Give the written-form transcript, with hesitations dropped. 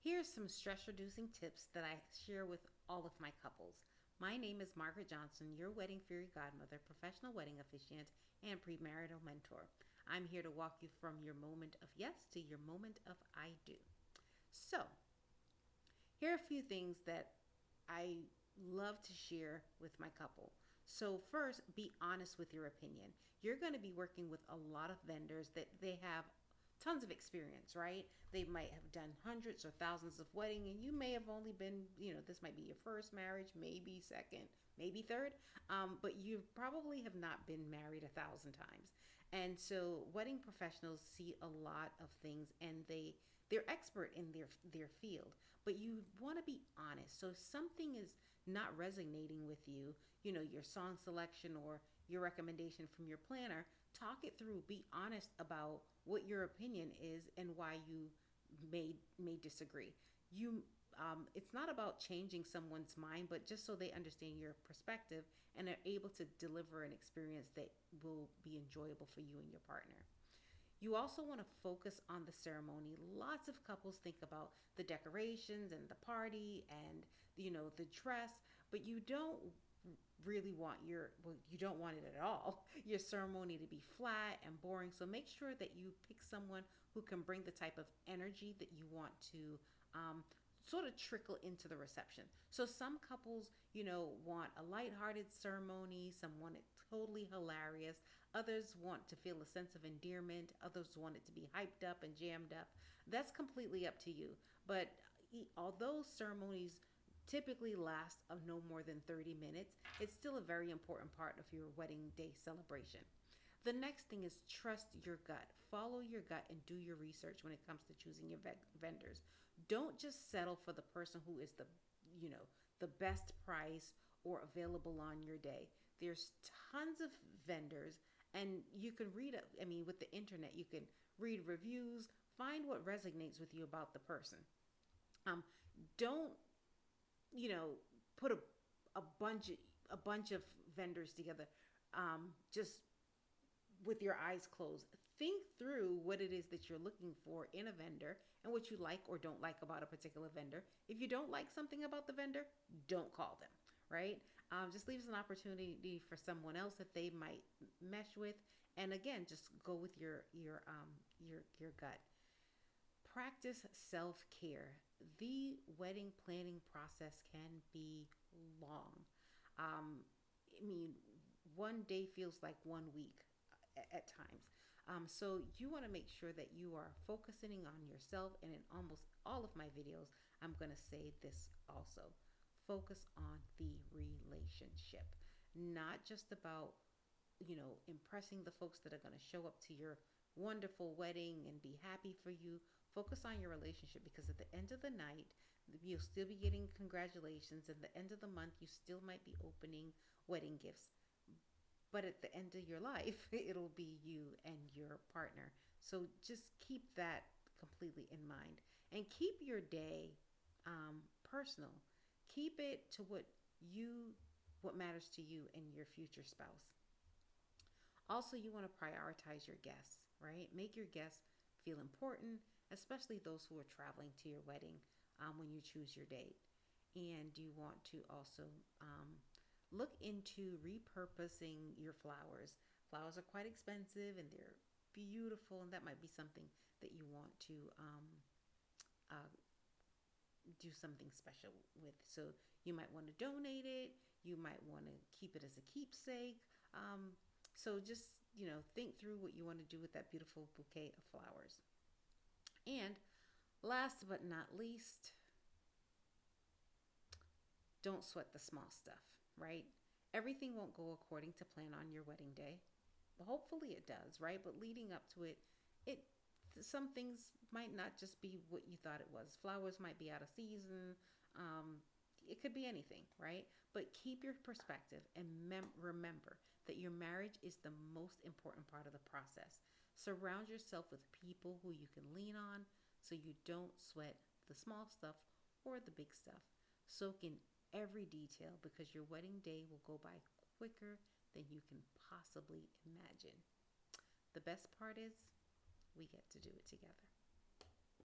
Here's some stress reducing tips that I share with all of my couples. My name is Margaret Johnson, your wedding fairy godmother, professional wedding officiant, and premarital mentor. I'm here to walk you from your moment of yes to your moment of I do. So, here are a few things that I love to share with my couple. So, first, be honest with your opinion. You're going to be working with a lot of vendors that they have tons of experience, right? They might have done hundreds or thousands of weddings, and you may have only been, this might be your first marriage, maybe second, maybe third, but you probably have not been married 1,000 times. And so, wedding professionals see a lot of things, and they're expert in their field, but you want to be honest. So if something is not resonating with you, your song selection or your recommendation from your planner, talk it through. Be honest about what your opinion is and why you may disagree. It's not about changing someone's mind, but just so they understand your perspective and are able to deliver an experience that will be enjoyable for you and your partner. You also want to focus on the ceremony. Lots of couples think about the decorations and the party and the dress, but you don't really want you don't want it at all, your ceremony to be flat and boring. So make sure that you pick someone who can bring the type of energy that you want to sort of trickle into the reception. So some couples, want a lighthearted ceremony, some want it totally hilarious, others want to feel a sense of endearment, others want it to be hyped up and jammed up. That's completely up to you. But although ceremonies typically last of no more than 30 minutes, it's still a very important part of your wedding day celebration. The next thing is trust your gut. Follow your gut and do your research when it comes to choosing your vendors. Don't just settle for the person who is the best price or available on your day. There's tons of vendors, and you can read, with the internet, you can read reviews, find what resonates with you about the person. Don't put a bunch of vendors together, just with your eyes closed. Think through what it is that you're looking for in a vendor and what you like or don't like about a particular vendor. If you don't like something about the vendor, don't call them. Right? Just leaves an opportunity for someone else that they might mesh with, and again, just go with your gut. Practice self care. The wedding planning process can be long. Um, one day feels like one week at times. So you want to make sure that you are focusing on yourself. And in almost all of my videos, I'm going to say this also. Focus on the relationship, not just about impressing the folks that are going to show up to your wonderful wedding and be happy for you. Focus on your relationship, because at the end of the night, you'll still be getting congratulations. At the end of the month, you still might be opening wedding gifts. But at the end of your life, it'll be you and your partner. So just keep that completely in mind, and keep your day personal. Keep it to what matters to you and your future spouse. Also, you want to prioritize your guests, right? Make your guests feel important, especially those who are traveling to your wedding, when you choose your date. And you want to also look into repurposing your flowers. Flowers are quite expensive and they're beautiful, and that might be something that you want to uh, do something special with. So you might want to donate it, you might want to keep it as a keepsake. So just, think through what you want to do with that beautiful bouquet of flowers. And last but not least, don't sweat the small stuff, right? Everything won't go according to plan on your wedding day. Hopefully it does, right? But leading up to it, it some things might not just be what you thought it was. Flowers might be out of season. It could be anything, right? But keep your perspective and remember that your marriage is the most important part of the process. Surround yourself with people who you can lean on so you don't sweat the small stuff or the big stuff. Soak in every detail, because your wedding day will go by quicker than you can possibly imagine. The best part is we get to do it together.